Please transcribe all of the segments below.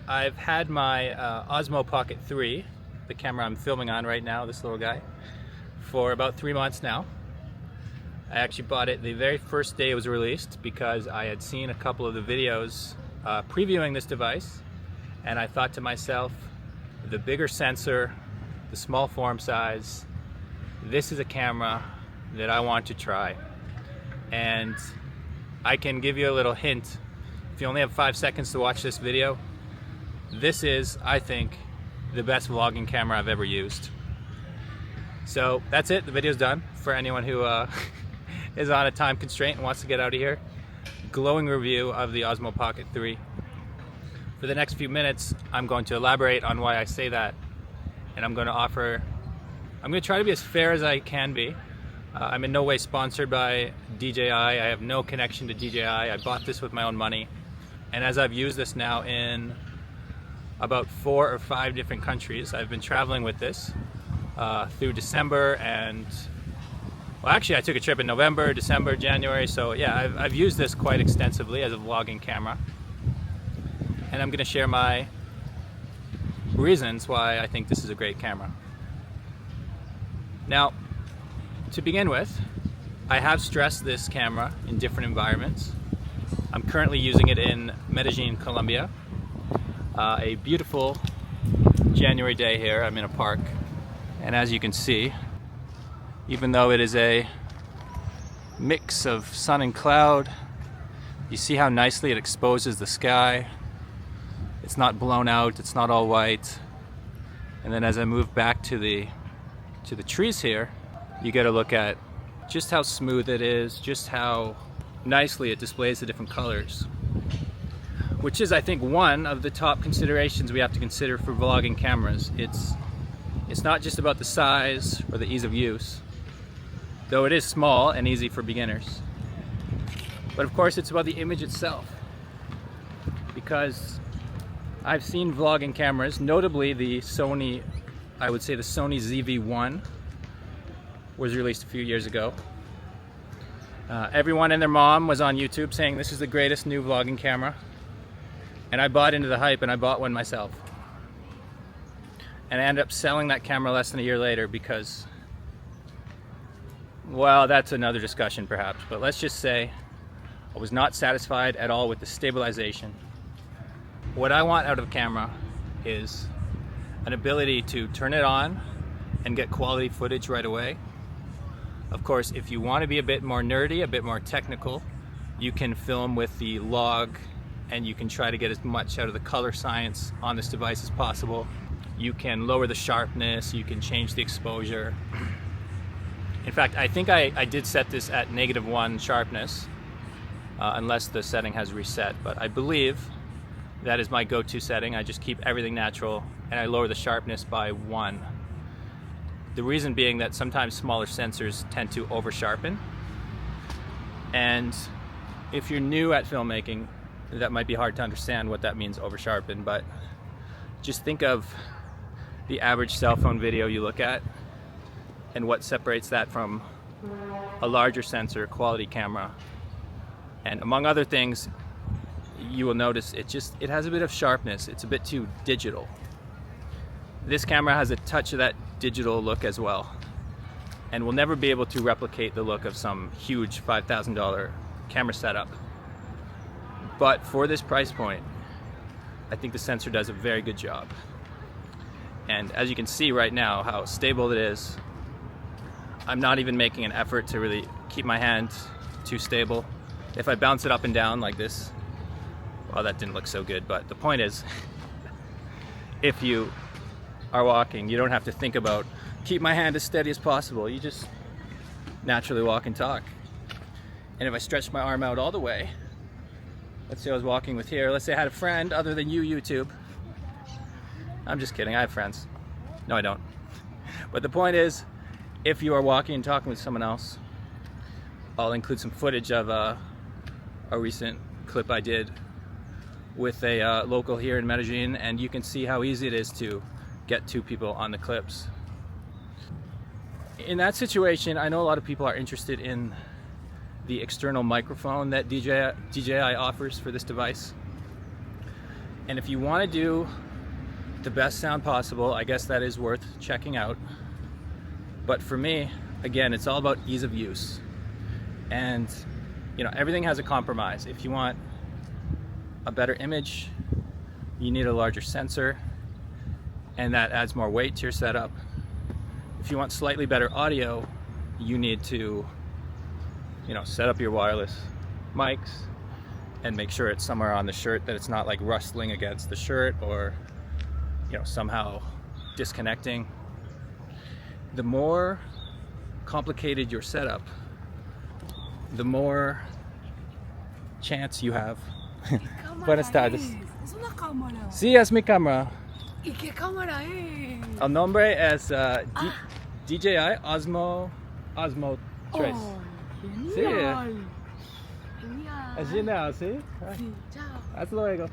I've had my Osmo Pocket 3, the camera I'm filming on right now, this little guy, for about 3 months now. I actually bought it the very first day it was released because I had seen a couple of the videos previewing this device, and I thought to myself, the bigger sensor, the small form size, this is a camera that I want to try. And I can give you a little hint. If you only have 5 seconds to watch this video, this is, I think, the best vlogging camera I've ever used. So that's it, the video's done. For anyone who is on a time constraint and wants to get out of here, glowing review of the Osmo Pocket 3. For the next few minutes, I'm going to elaborate on why I say that, and I'm going to try to be as fair as I can be. I'm in no way sponsored by DJI. I have no connection to DJI. I bought this with my own money. And as I've used this now in about 4 or 5 different countries, I've been traveling with this through December and, well, actually I took a trip in November, December, January. So yeah, I've used this quite extensively as a vlogging camera. And I'm gonna share my reasons why I think this is a great camera. Now, to begin with, I have stressed this camera in different environments. I'm currently using it in Medellin, Colombia. A beautiful January day here. I'm in a park, and as you can see, even though it is a mix of sun and cloud, you see how nicely it exposes the sky. It's not blown out, it's not all white. And then as I move back to the trees here, you get a look at just how smooth it is, just how nicely it displays the different colors. Which is, I think, one of the top considerations we have to consider for vlogging cameras. It's not just about the size or the ease of use, though it is small and easy for beginners. But of course it's about the image itself. Because I've seen vlogging cameras, notably the Sony, I would say the Sony ZV-1 was released a few years ago. Everyone and their mom was on YouTube saying this is the greatest new vlogging camera. And I bought into the hype and I bought one myself. And I ended up selling that camera less than a year later because, well, that's another discussion perhaps, but let's just say I was not satisfied at all with the stabilization. What I want out of a camera is an ability to turn it on and get quality footage right away. Of course, if you want to be a bit more nerdy, a bit more technical, you can film with the log and you can try to get as much out of the color science on this device as possible. You can lower the sharpness, you can change the exposure. In fact, I think I did set this at -1 sharpness, unless the setting has reset, but I believe that is my go-to setting. I just keep everything natural and I lower the sharpness by 1. The reason being that sometimes smaller sensors tend to over sharpen, and if you're new at filmmaking, that might be hard to understand what that means, over sharpen, but just think of the average cell phone video you look at and what separates that from a larger sensor quality camera. And among other things, you will notice it has a bit of sharpness. It's a bit too digital. This camera has a touch of that digital look as well, and will never be able to replicate the look of some huge $5,000 camera setup. But for this price point, I think the sensor does a very good job. And as you can see right now how stable it is, I'm not even making an effort to really keep my hand too stable. If I bounce it up and down like this, well, that didn't look so good, but the point is, if you are walking, you don't have to think about keep my hand as steady as possible. You just naturally walk and talk. And if I stretch my arm out all the way, let's say I was walking with here, let's say I had a friend other than you, YouTube. I'm just kidding, I have friends. No, I don't. But the point is, if you are walking and talking with someone else, I'll include some footage of a recent clip I did with a local here in Medellin, and you can see how easy it is to get 2 people on the clips. In that situation, I know a lot of people are interested in the external microphone that DJI offers for this device. And if you want to do the best sound possible, I guess that is worth checking out. But for me, again, it's all about ease of use. And you know, everything has a compromise. If you want a better image, you need a larger sensor, and that adds more weight to your setup. If you want slightly better audio, you need to, you know, set up your wireless mics and make sure it's somewhere on the shirt, that it's not like rustling against the shirt or, you know, somehow disconnecting. The more complicated your setup, the more chance you have. Buenas tardes. Es una cámara. Sí, es mi cámara. ¿Y qué cámara es? El nombre es DJI Osmo 3. Oh, Sí. genial. Genial. Es genial, ¿sí? Sí, chao. Hasta luego.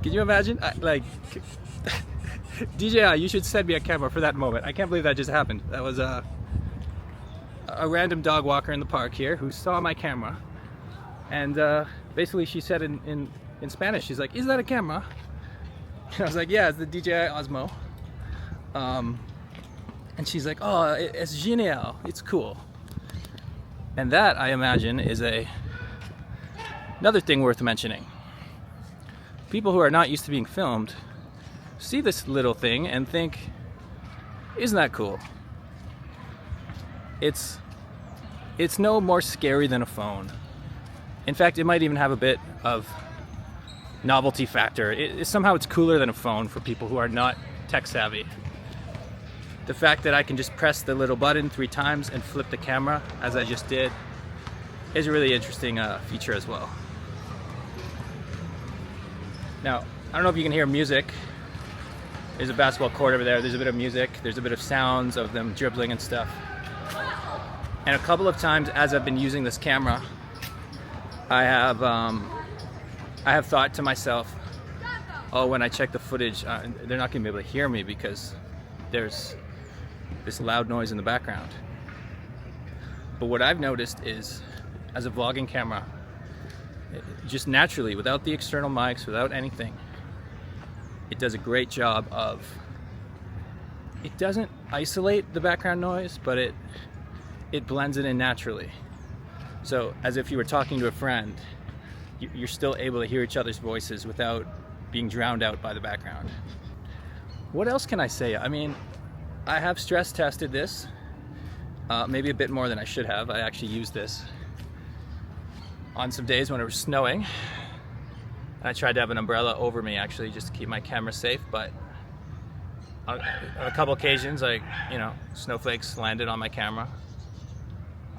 Can you imagine? Like, DJI, you should send me a camera for that moment. I can't believe that just happened. That was a random dog walker in the park here who saw my camera, and basically she said in Spanish, she's like, "Is that a camera?" And I was like, "Yeah, it's the DJI Osmo." And she's like, "Oh, it's genial. It's cool." And that, I imagine, is another thing worth mentioning. People who are not used to being filmed see this little thing and think, "Isn't that cool?" It's no more scary than a phone. In fact, it might even have a bit of novelty factor. Somehow it's cooler than a phone for people who are not tech savvy. The fact that I can just press the little button 3 times and flip the camera, as I just did, is a really interesting feature as well. Now, I don't know if you can hear music. There's a basketball court over there. There's a bit of music. There's a bit of sounds of them dribbling and stuff. And a couple of times as I've been using this camera, I have thought to myself, oh, when I check the footage, they're not going to be able to hear me because there's this loud noise in the background. But what I've noticed is, as a vlogging camera, just naturally, without the external mics, without anything, it does a great job of, it doesn't isolate the background noise, but it blends it in naturally. So as if you were talking to a friend, you're still able to hear each other's voices without being drowned out by the background. What else can I say? I mean, I have stress tested this, maybe a bit more than I should have. I actually used this on some days when it was snowing. I tried to have an umbrella over me actually just to keep my camera safe, but on a couple occasions, snowflakes landed on my camera.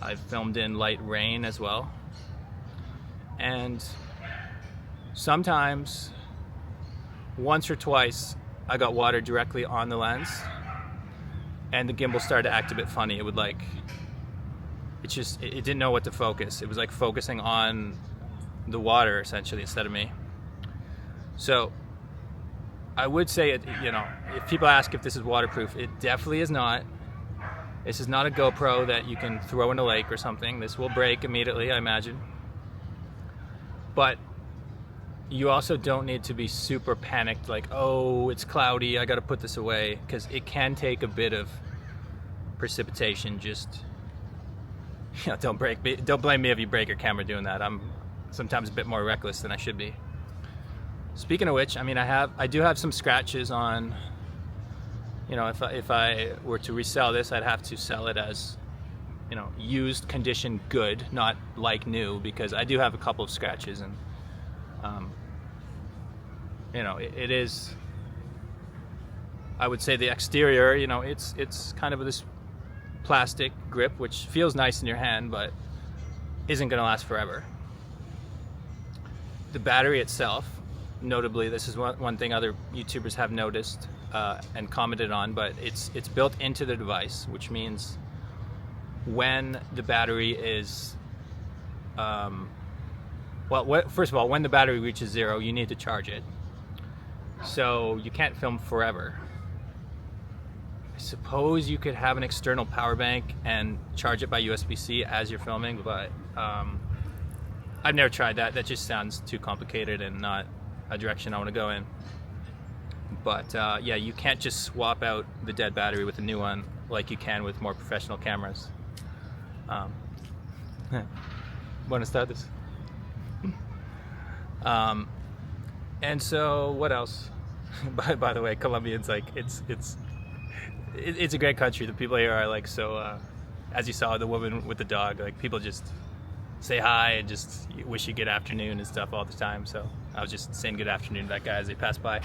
I've filmed in light rain as well. And sometimes, once or twice, I got water directly on the lens and the gimbal started to act a bit funny. It would it didn't know what to focus. It was like focusing on the water essentially instead of me. So I would say if people ask if this is waterproof, it definitely is not. This is not a GoPro that you can throw in a lake or something. This will break immediately, I imagine. But you also don't need to be super panicked, like, oh, it's cloudy, I gotta put this away, because it can take a bit of precipitation. Just, don't blame me if you break your camera doing that. I'm sometimes a bit more reckless than I should be. Speaking of which, I mean, I do have some scratches on. If I were to resell this, I'd have to sell it as, used condition good, not like new, because I do have a couple of scratches, and it is, I would say the exterior, it's kind of this plastic grip which feels nice in your hand but isn't going to last forever. The battery itself, notably, this is one thing other YouTubers have noticed and commented on, but it's built into the device, which means when the battery is first of all, when the battery reaches 0, you need to charge it, so you can't film forever. I suppose you could have an external power bank and charge it by USB-C as you're filming, but I I've never tried that. That just sounds too complicated and not a direction I want to go in. But yeah, you can't just swap out the dead battery with a new one like you can with more professional cameras. Buenas tardes. And so what else? By the way, Colombians, like it's a great country. The people here are like so. As you saw, the woman with the dog, like people just say hi and just wish you good afternoon and stuff all the time. So I was just saying good afternoon to that guy as they passed by.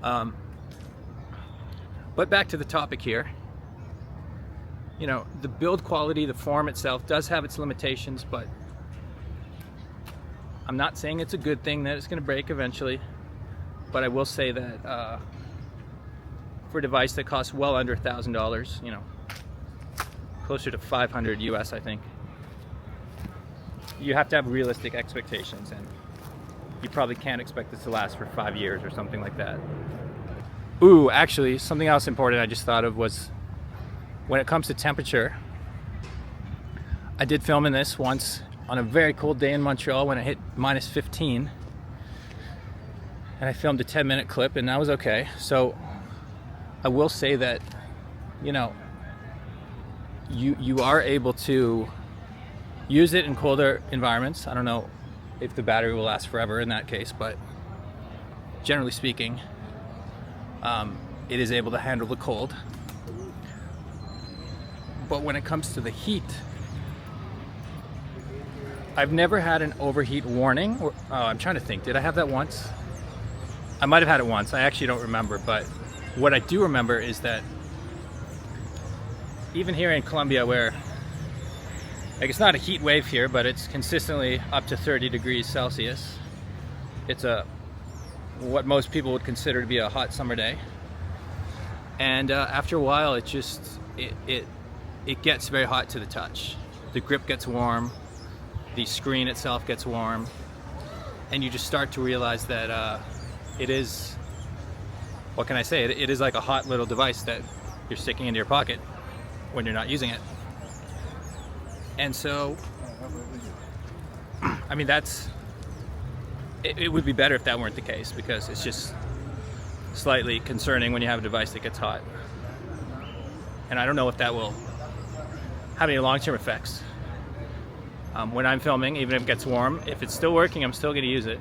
But back to the topic here. You know, the build quality, the form itself does have its limitations, but I'm not saying it's a good thing that it's going to break eventually. But I will say that for a device that costs well under $1,000, you know, closer to 500 US, I think, you have to have realistic expectations, and you probably can't expect this to last for 5 years or something like that. Ooh, actually, something else important I just thought of was when it comes to temperature. I did film in this once on a very cold day in Montreal when it hit minus 15, and I filmed a 10-minute clip, and that was okay. So I will say that, you know, you are able to use it in colder environments. I don't know if the battery will last forever in that case, but generally speaking, it is able to handle the cold. But when it comes to the heat, I've never had an overheat warning. I'm trying to think, did I have that once? I might have had it once, I actually don't remember, but what I do remember is that even here in Colombia, where like it's not a heat wave here, but it's consistently up to 30 degrees Celsius. It's what most people would consider to be a hot summer day. And after a while, it gets very hot to the touch. The grip gets warm, the screen itself gets warm, and you just start to realize that it is, what can I say? It is like a hot little device that you're sticking into your pocket when you're not using it. And so, I mean, it would be better if that weren't the case, because it's just slightly concerning when you have a device that gets hot. And I don't know if that will have any long-term effects. When I'm filming, even if it gets warm, if it's still working, I'm still going to use it.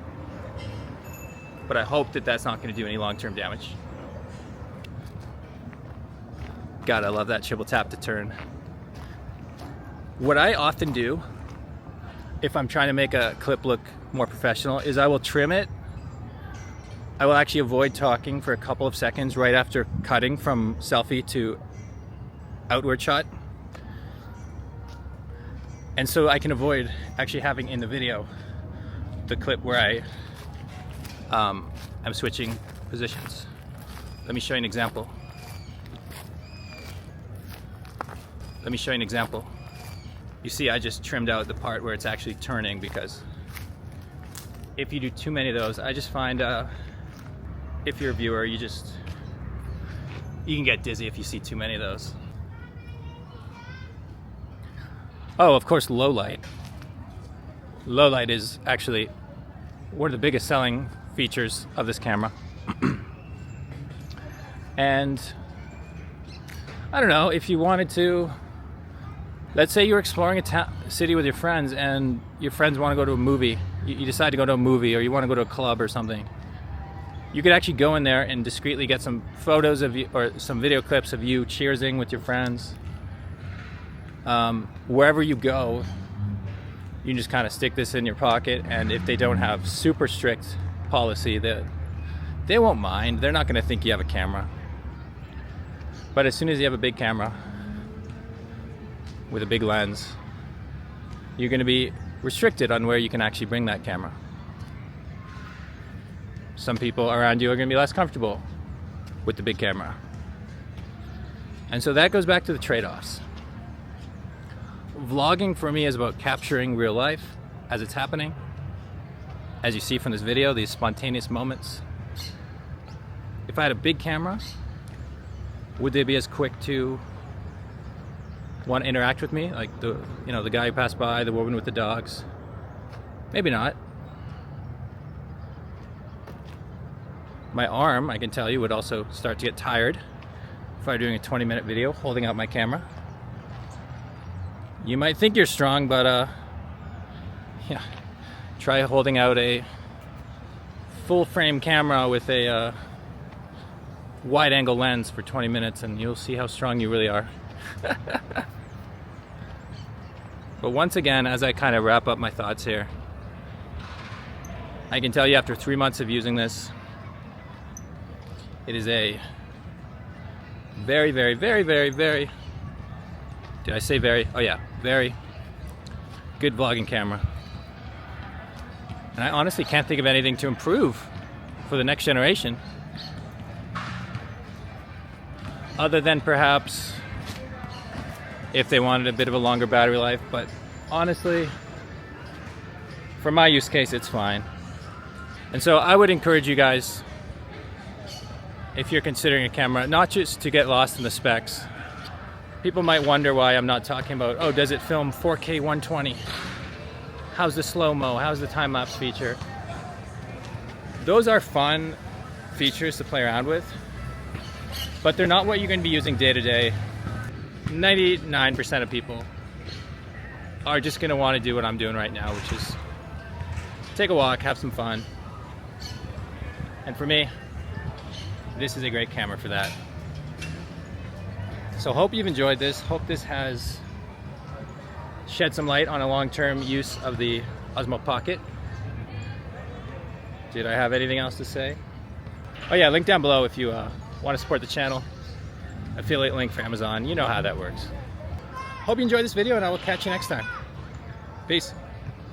But I hope that that's not going to do any long-term damage. God, I love that triple tap to turn. What I often do, if I'm trying to make a clip look more professional, is I will trim it. I will actually avoid talking for a couple of seconds right after cutting from selfie to outward shot. And so I can avoid actually having in the video the clip where I'm switching positions. Let me show you an example. You see, I just trimmed out the part where it's actually turning, because if you do too many of those, I just find if you're a viewer, you can get dizzy if you see too many of those. Oh, of course, low light. Low light is actually one of the biggest selling features of this camera. And I don't know, if you wanted to, let's say you're exploring a city with your friends, and your friends want to go to a movie. You decide to go to a movie, or you want to go to a club or something. You could actually go in there and discreetly get some photos of you, or some video clips of you cheersing with your friends. Wherever you go, you can just kind of stick this in your pocket, and if they don't have super strict policy, they won't mind. They're not going to think you have a camera. But as soon as you have a big camera with a big lens, you're going to be restricted on where you can actually bring that camera. Some people around you are going to be less comfortable with the big camera. And so that goes back to the trade-offs. Vlogging for me is about capturing real life as it's happening. As you see from this video, these spontaneous moments. If I had a big camera, would they be as quick to want to interact with me? Like the guy who passed by, the woman with the dogs, Maybe not. My arm, I can tell you, would also start to get tired if I were doing a 20-minute video holding out my camera. You might think you're strong, but yeah, try holding out a full-frame camera with a wide-angle lens for 20 minutes and you'll see how strong you really are. But once again, as I kind of wrap up my thoughts here, I can tell you after 3 months of using this, it is a very, very, very, very, very, did I say very? Oh yeah, very good vlogging camera. And I honestly can't think of anything to improve for the next generation, other than perhaps if they wanted a bit of a longer battery life, but honestly, for my use case, it's fine. And so I would encourage you guys, if you're considering a camera, not just to get lost in the specs. People might wonder why I'm not talking about, oh, does it film 4K 120? How's the slow-mo? How's the time-lapse feature? Those are fun features to play around with, but they're not what you're going to be using day to day. 99% of people are just going to want to do what I'm doing right now, which is take a walk, have some fun. And for me, this is a great camera for that. So hope you've enjoyed this. Hope this has shed some light on a long-term use of the Osmo Pocket. Did I have anything else to say? Oh yeah, link down below if you want to support the channel. Affiliate link for Amazon. You know how that works. Hope you enjoyed this video and I will catch you next time. Peace.